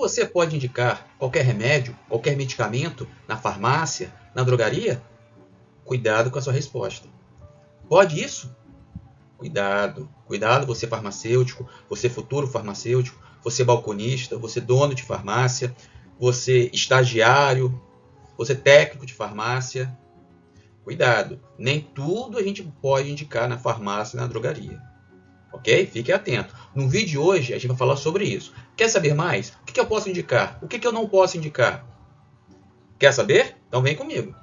você pode indicar qualquer remédio, qualquer medicamento na farmácia, na drogaria? Cuidado com a sua resposta. Pode isso? Cuidado, cuidado você farmacêutico, você futuro farmacêutico, você balconista, você dono de farmácia, você estagiário, você técnico de farmácia. Cuidado, nem tudo a gente pode indicar na farmácia e na drogaria. Ok? Fique atento. No vídeo de hoje a gente vai falar sobre isso. Quer saber mais? O que eu posso indicar? O que eu não posso indicar? Quer saber? Então vem comigo.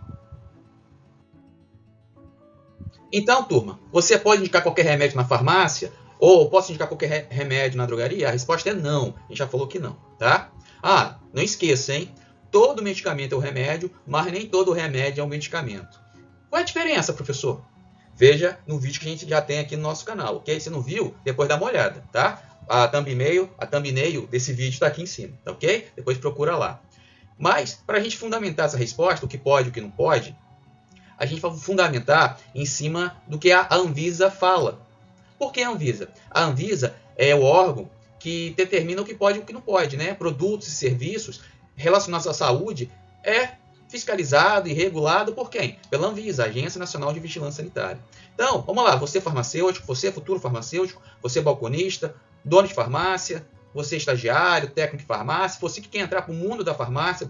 Então, turma, você pode indicar qualquer remédio na farmácia? Ou posso indicar qualquer remédio na drogaria? A resposta é não. A gente já falou que não, tá? Ah, não esqueça, hein? Todo medicamento é um remédio, mas nem todo remédio é um medicamento. Qual é a diferença, professor? Veja no vídeo que a gente já tem aqui no nosso canal, ok? Se não viu, depois dá uma olhada, tá? A thumbnail desse vídeo está aqui em cima, tá ok? Depois procura lá. Mas, para a gente fundamentar essa resposta, o que pode e o que não pode, a gente vai fundamentar em cima do que a Anvisa fala. Por que a Anvisa? A Anvisa é o órgão que determina o que pode e o que não pode, né? Produtos e serviços relacionados à saúde é fiscalizado e regulado por quem? Pela Anvisa, Agência Nacional de Vigilância Sanitária. Então, vamos lá, você farmacêutico, você futuro farmacêutico, você balconista, dono de farmácia, você estagiário, técnico de farmácia, você que quer entrar para o mundo da farmácia,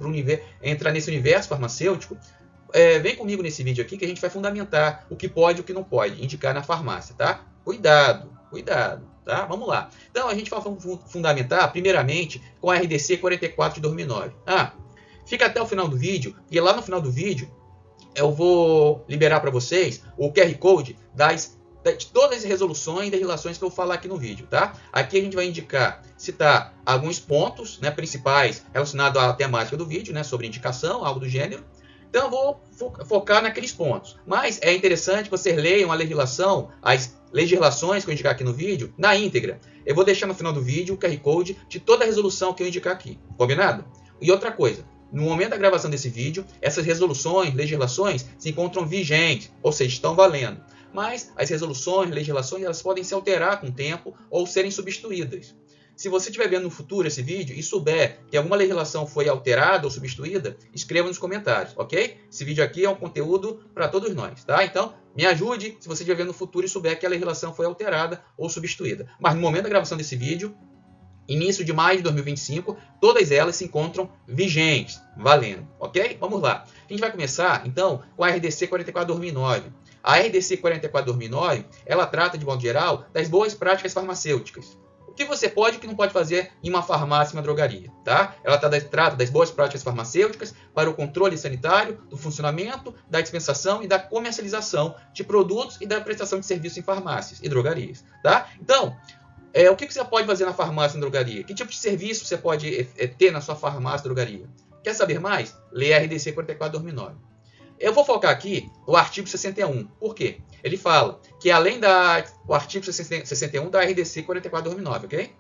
entrar nesse universo farmacêutico, vem comigo nesse vídeo aqui que a gente vai fundamentar o que pode e o que não pode indicar na farmácia, tá? Cuidado, cuidado, tá? Vamos lá. Então, a gente vai fundamentar, primeiramente, com a RDC 44 de 2009. Fica até o final do vídeo, e lá no final do vídeo eu vou liberar para vocês o QR Code de todas as resoluções e legislações que eu vou falar aqui no vídeo, tá? Aqui a gente vai citar alguns pontos, né, principais relacionados à temática do vídeo, né, sobre indicação, algo do gênero. Então eu vou focar naqueles pontos. Mas é interessante que vocês leiam a legislação, as legislações que eu indicar aqui no vídeo, na íntegra. Eu vou deixar no final do vídeo o QR Code de toda a resolução que eu indicar aqui. Combinado? E outra coisa. No momento da gravação desse vídeo, essas resoluções, legislações, se encontram vigentes, ou seja, estão valendo. Mas as resoluções, legislações, elas podem se alterar com o tempo ou serem substituídas. Se você estiver vendo no futuro esse vídeo e souber que alguma legislação foi alterada ou substituída, escreva nos comentários, ok? Esse vídeo aqui é um conteúdo para todos nós, tá? Então, me ajude se você estiver vendo no futuro e souber que a legislação foi alterada ou substituída. Mas no momento da gravação desse vídeo, início de maio de 2025, todas elas se encontram vigentes, valendo, ok? Vamos lá. A gente vai começar, então, com a RDC 44/2009. A RDC 44/2009, ela trata, de modo geral, das boas práticas farmacêuticas. O que você pode e o que não pode fazer em uma farmácia e uma drogaria, tá? Ela trata das boas práticas farmacêuticas para o controle sanitário, do funcionamento, da dispensação e da comercialização de produtos e da prestação de serviços em farmácias e drogarias, tá? Então, o que você pode fazer na farmácia e na drogaria? Que tipo de serviço você pode ter na sua farmácia e drogaria? Quer saber mais? Leia a RDC 44/2009. Eu vou focar aqui no artigo 61. Por quê? Ele fala que além do artigo 61 da RDC 44/2009, ok?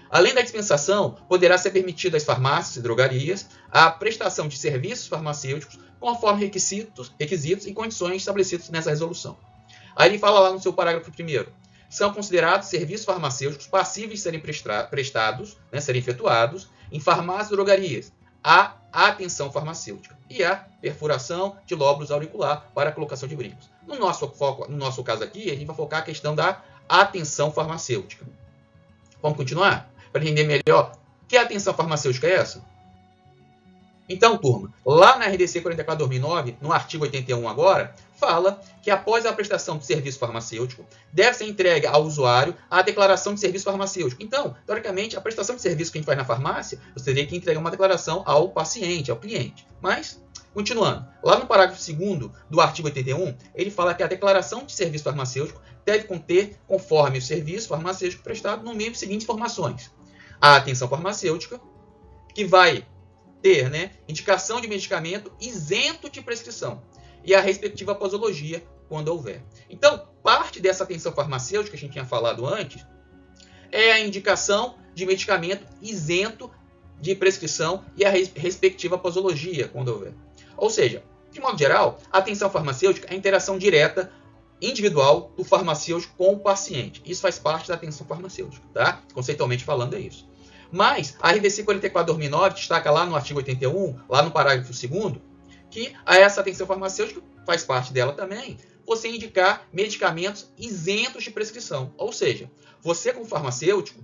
Além da dispensação, poderá ser permitido às farmácias e drogarias a prestação de serviços farmacêuticos conforme requisitos e condições estabelecidos nessa resolução. Aí ele fala lá no seu parágrafo 1º. São considerados serviços farmacêuticos passíveis de serem prestados, né, serem efetuados em farmácias e drogarias, a atenção farmacêutica e a perfuração de lóbulos auricular para a colocação de brincos. No nosso caso aqui, a gente vai focar a questão da atenção farmacêutica. Vamos continuar? Para entender melhor, que atenção farmacêutica é essa? Então, turma, lá na RDC 44/2009, no artigo 81 agora, fala que após a prestação de serviço farmacêutico, deve ser entregue ao usuário a declaração de serviço farmacêutico. Então, teoricamente, a prestação de serviço que a gente faz na farmácia, você teria que entregar uma declaração ao paciente, ao cliente. Mas, continuando, lá no parágrafo 2º do artigo 81, ele fala que a declaração de serviço farmacêutico deve conter, conforme o serviço farmacêutico prestado, no mínimo as seguintes informações. A atenção farmacêutica, que vai ter, né, indicação de medicamento isento de prescrição e a respectiva posologia, quando houver. Então, parte dessa atenção farmacêutica que a gente tinha falado antes é a indicação de medicamento isento de prescrição e a respectiva posologia, quando houver. Ou seja, de modo geral, a atenção farmacêutica é a interação direta individual do farmacêutico com o paciente. Isso faz parte da atenção farmacêutica, tá? Conceitualmente falando, é isso. Mas a RDC 44/2009 destaca lá no artigo 81, lá no parágrafo 2º, que essa atenção farmacêutica faz parte dela também, você indicar medicamentos isentos de prescrição. Ou seja, você como farmacêutico,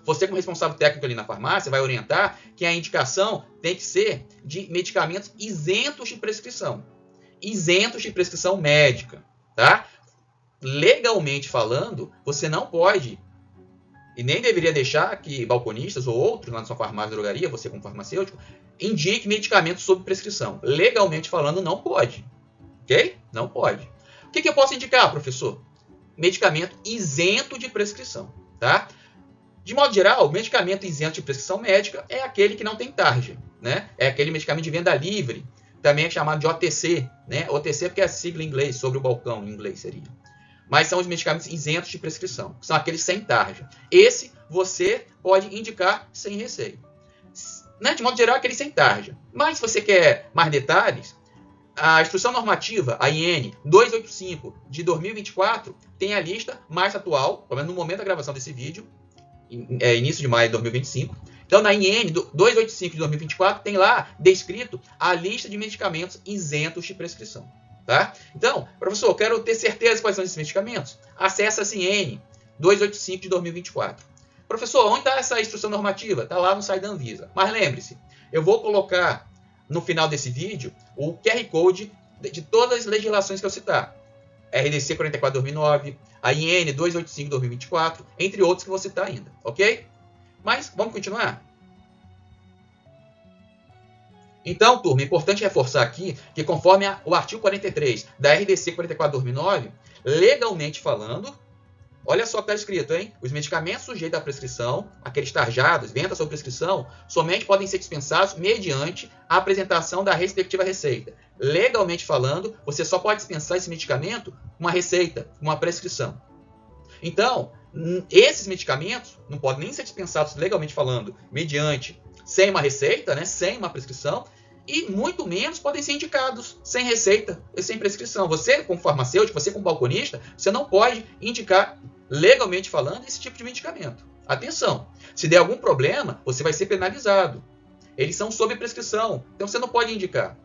você como responsável técnico ali na farmácia vai orientar que a indicação tem que ser de medicamentos isentos de prescrição. Isentos de prescrição médica, tá? Legalmente falando, você não pode e nem deveria deixar que balconistas ou outros lá na sua farmácia, drogaria, você como farmacêutico, indique medicamentos sob prescrição. Legalmente falando, não pode. Ok? Não pode. O que eu posso indicar, professor? Medicamento isento de prescrição, tá? De modo geral, o medicamento isento de prescrição médica é aquele que não tem tarja, né? É aquele medicamento de venda livre, também é chamado de OTC, né? OTC porque é a sigla em inglês, sobre o balcão em inglês seria. Mas são os medicamentos isentos de prescrição, que são aqueles sem tarja. Esse você pode indicar sem receita. Né? De modo geral, aquele sem tarja. Mas se você quer mais detalhes, a Instrução Normativa, a IN 285 de 2024, tem a lista mais atual, pelo menos no momento da gravação desse vídeo, início de maio de 2025. Então, na IN 285 de 2024, tem lá descrito a lista de medicamentos isentos de prescrição. Tá? Então, professor, eu quero ter certeza quais são esses medicamentos. Acesse essa IN 285 de 2024. Professor, onde está essa instrução normativa? Está lá no site da Anvisa. Mas lembre-se, eu vou colocar no final desse vídeo o QR Code de todas as legislações que eu citar. RDC 44/2009, a IN 285 de 2024, entre outros que eu vou citar ainda. Ok? Mas vamos continuar? Então, turma, é importante reforçar aqui que conforme o artigo 43 da RDC 44/2009, legalmente falando, olha só o que está escrito, hein? Os medicamentos sujeitos à prescrição, aqueles tarjados, venda sob prescrição, somente podem ser dispensados mediante a apresentação da respectiva receita. Legalmente falando, você só pode dispensar esse medicamento com uma receita, com uma prescrição. Então, esses medicamentos não podem nem ser dispensados legalmente falando, mediante, sem uma receita, né, sem uma prescrição, e muito menos podem ser indicados sem receita e sem prescrição. Você, como farmacêutico, você como balconista, você não pode indicar, legalmente falando, esse tipo de medicamento. Atenção, se der algum problema, você vai ser penalizado. Eles são sob prescrição, então você não pode indicar.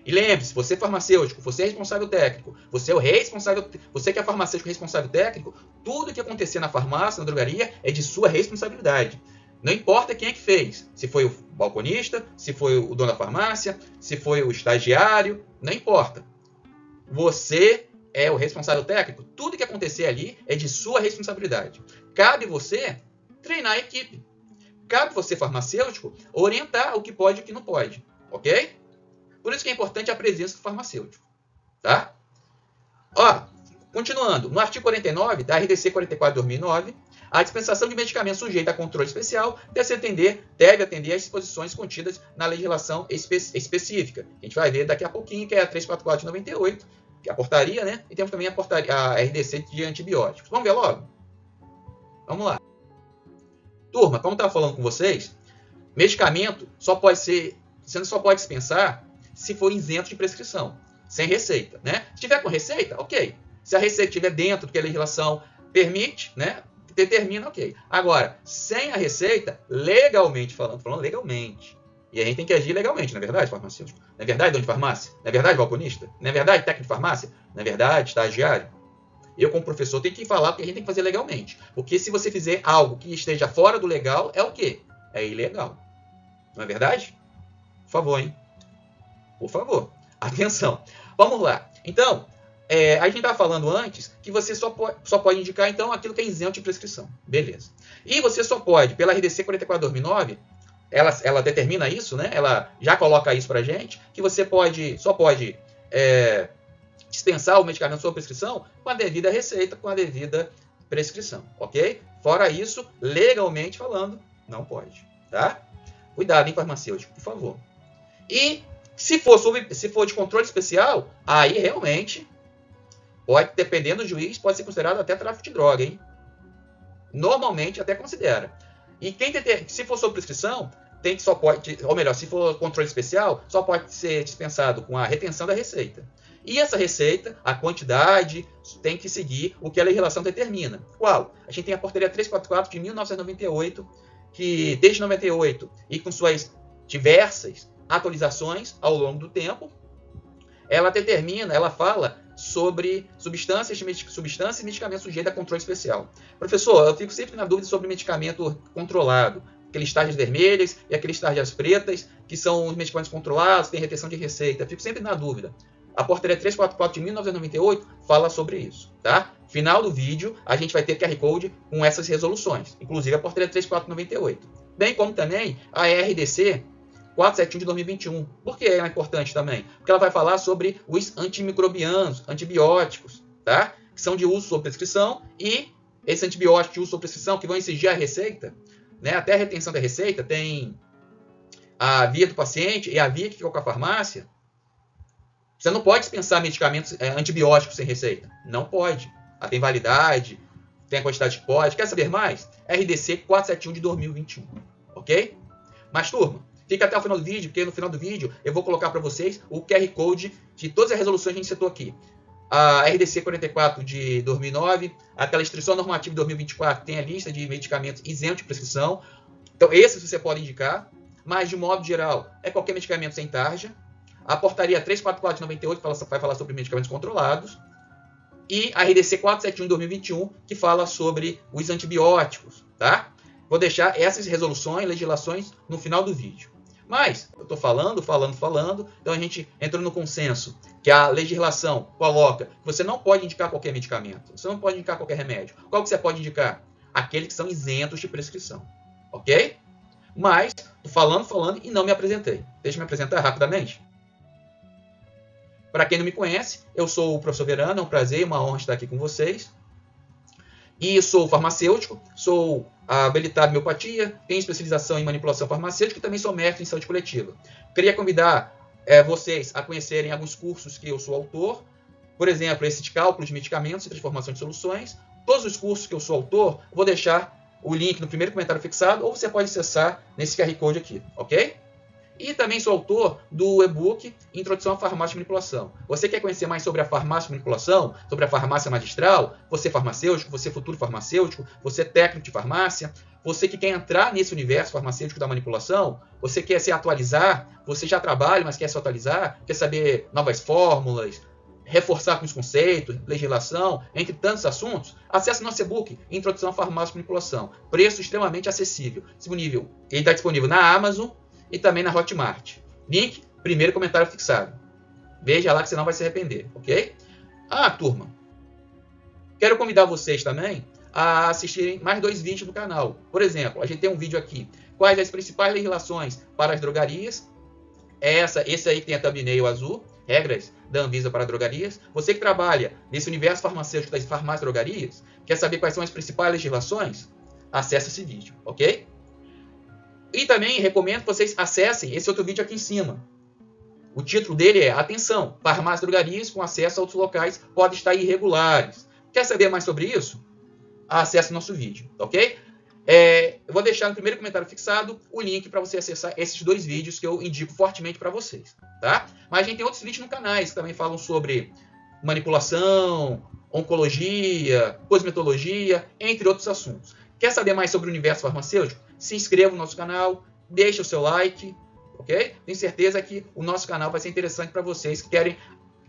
E lembre-se, você é farmacêutico, você é responsável técnico, você é o responsável, você que é farmacêutico responsável técnico, tudo que acontecer na farmácia, na drogaria, é de sua responsabilidade. Não importa quem é que fez, se foi o balconista, se foi o dono da farmácia, se foi o estagiário, não importa. Você é o responsável técnico, tudo que acontecer ali é de sua responsabilidade. Cabe você treinar a equipe. Cabe você, farmacêutico, orientar o que pode e o que não pode, ok? Por isso que é importante a presença do farmacêutico, tá? Ó, continuando, no artigo 49 da RDC 44/2009, a dispensação de medicamentos sujeita a controle especial deve atender às disposições contidas na legislação específica. A gente vai ver daqui a pouquinho, que é a 344 de 98, que é a portaria, né? E temos também a RDC de antibióticos. Vamos ver logo? Vamos lá. Turma, como eu estava falando com vocês, medicamento você só pode dispensar se for isento de prescrição, sem receita, né? Se tiver com receita, ok. Se a receita estiver dentro do que a legislação permite, né? Determina, ok. Agora, sem a receita, legalmente falando legalmente. E a gente tem que agir legalmente, não é verdade, farmacêutico? Não é verdade, dono de farmácia? Não é verdade, balconista? Não é verdade, técnico de farmácia? Não é verdade, estagiário? Eu, como professor, tenho que falar porque a gente tem que fazer legalmente. Porque se você fizer algo que esteja fora do legal, é o quê? É ilegal. Não é verdade? Por favor, hein? Por favor. Atenção. Vamos lá. Então, a gente estava falando antes que você só pode indicar, então, aquilo que é isento de prescrição. Beleza. E você só pode, pela RDC 44/2009, ela determina isso, né? Ela já coloca isso para a gente, que você só pode dispensar o medicamento sob prescrição com a devida receita, com a devida prescrição, ok? Fora isso, legalmente falando, não pode, tá? Cuidado, hein, farmacêutico, por favor. E se for de controle especial, aí realmente pode, dependendo do juiz, pode ser considerado até tráfico de droga, hein? Normalmente até considera. E se for sob prescrição, se for controle especial, só pode ser dispensado com a retenção da receita. E essa receita, a quantidade, tem que seguir o que a legislação determina. Qual? A gente tem a portaria 344 de 1998, que desde 98 e com suas diversas atualizações ao longo do tempo, ela fala sobre substâncias e medicamentos sujeitos a controle especial. Professor, eu fico sempre na dúvida sobre medicamento controlado, aqueles tarjas vermelhas e aqueles tarjas pretas, que são os medicamentos controlados, tem retenção de receita. Eu fico sempre na dúvida. A portaria 344 de 1998 fala sobre isso, tá? Final do vídeo, a gente vai ter QR Code com essas resoluções, inclusive a portaria 3498. Bem como também a RDC 471 de 2021. Por que ela é importante também? Porque ela vai falar sobre os antimicrobianos, antibióticos, tá? Que são de uso sob prescrição, e esses antibióticos de uso sob prescrição que vão exigir a receita, né? Até a retenção da receita, tem a via do paciente e a via que fica com a farmácia. Você não pode dispensar medicamentos antibióticos sem receita. Não pode. Ela tem validade, tem a quantidade que pode. Quer saber mais? RDC 471 de 2021. Ok? Mas, turma, fica até o final do vídeo, porque no final do vídeo eu vou colocar para vocês o QR Code de todas as resoluções que a gente citou aqui. A RDC 44 de 2009, aquela instrução normativa de 2024 tem a lista de medicamentos isentos de prescrição. Então, esses você pode indicar, mas de modo geral, é qualquer medicamento sem tarja. A portaria 344 de 98 vai falar sobre medicamentos controlados. E a RDC 471 de 2021, que fala sobre os antibióticos, tá? Vou deixar essas resoluções, legislações no final do vídeo. Mas, eu estou falando, então a gente entrou no consenso que a legislação coloca que você não pode indicar qualquer medicamento, você não pode indicar qualquer remédio. Qual que você pode indicar? Aqueles que são isentos de prescrição, ok? Mas, estou falando e não me apresentei. Deixa eu me apresentar rapidamente. Para quem não me conhece, eu sou o professor Verano, é um prazer e uma honra estar aqui com vocês. E sou farmacêutico, sou habilitado em homeopatia, tenho especialização em manipulação farmacêutica e também sou mestre em saúde coletiva. Queria convidar vocês a conhecerem alguns cursos que eu sou autor. Por exemplo, esse de cálculo de medicamentos e transformação de soluções. Todos os cursos que eu sou autor, vou deixar o link no primeiro comentário fixado ou você pode acessar nesse QR Code aqui, ok? E também sou autor do e-book Introdução à Farmácia de Manipulação. Você quer conhecer mais sobre a farmácia de manipulação, sobre a farmácia magistral? Você é farmacêutico, você é futuro farmacêutico, você é técnico de farmácia, você que quer entrar nesse universo farmacêutico da manipulação, você quer se atualizar, você já trabalha, mas quer se atualizar, quer saber novas fórmulas, reforçar com os conceitos, legislação, entre tantos assuntos, acesse nosso e-book Introdução à Farmácia de Manipulação. Preço extremamente acessível. Ele está disponível na Amazon e também na Hotmart. Link, primeiro comentário fixado. Veja lá que você não vai se arrepender, ok? Turma, quero convidar vocês também a assistirem mais 2 vídeos no canal. Por exemplo, a gente tem um vídeo aqui. Quais as principais legislações para as drogarias? Esse aí que tem a thumbnail azul. Regras da Anvisa para drogarias. Você que trabalha nesse universo farmacêutico das farmácias e drogarias, quer saber quais são as principais legislações? Acesse esse vídeo, ok? E também recomendo que vocês acessem esse outro vídeo aqui em cima. O título dele é Atenção, farmácias e drogarias com acesso a outros locais podem estar irregulares. Quer saber mais sobre isso? Acesse nosso vídeo, ok? Eu vou deixar no primeiro comentário fixado o link para você acessar esses 2 vídeos que eu indico fortemente para vocês, tá? Mas a gente tem outros vídeos no canal que também falam sobre manipulação, oncologia, cosmetologia, entre outros assuntos. Quer saber mais sobre o universo farmacêutico? Se inscreva no nosso canal, deixe o seu like, ok? Tenho certeza que o nosso canal vai ser interessante para vocês que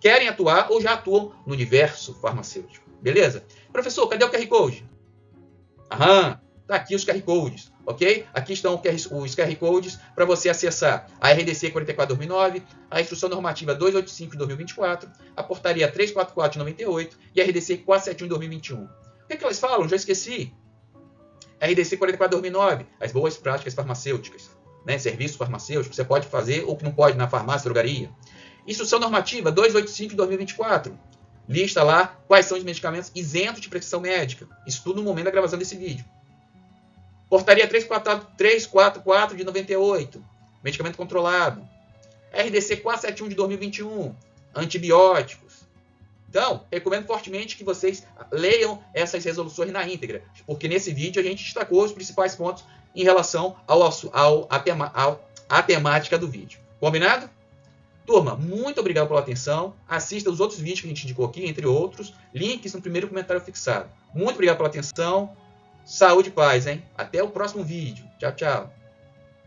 querem atuar ou já atuam no universo farmacêutico, beleza? Professor, cadê o QR Code? Tá aqui os QR Codes, ok? Aqui estão os QR Codes para você acessar a RDC 44 de 2009, a Instrução Normativa 285 de 2024, a Portaria 344 de 98 e a RDC 471 de 2021. O que elas falam? Já esqueci. RDC 44 de 2009, as boas práticas farmacêuticas, né? Serviços farmacêuticos, você pode fazer ou que não pode na farmácia, drogaria. Instrução Normativa 285 de 2024, lista lá quais são os medicamentos isentos de prescrição médica. Isso tudo no momento da gravação desse vídeo. Portaria 344 de 98, medicamento controlado. RDC 471 de 2021, antibióticos. Então, recomendo fortemente que vocês leiam essas resoluções na íntegra, porque nesse vídeo a gente destacou os principais pontos em relação à temática do vídeo. Combinado? Turma, muito obrigado pela atenção. Assista os outros vídeos que a gente indicou aqui, entre outros. Links no primeiro comentário fixado. Muito obrigado pela atenção. Saúde e paz, hein? Até o próximo vídeo. Tchau, tchau.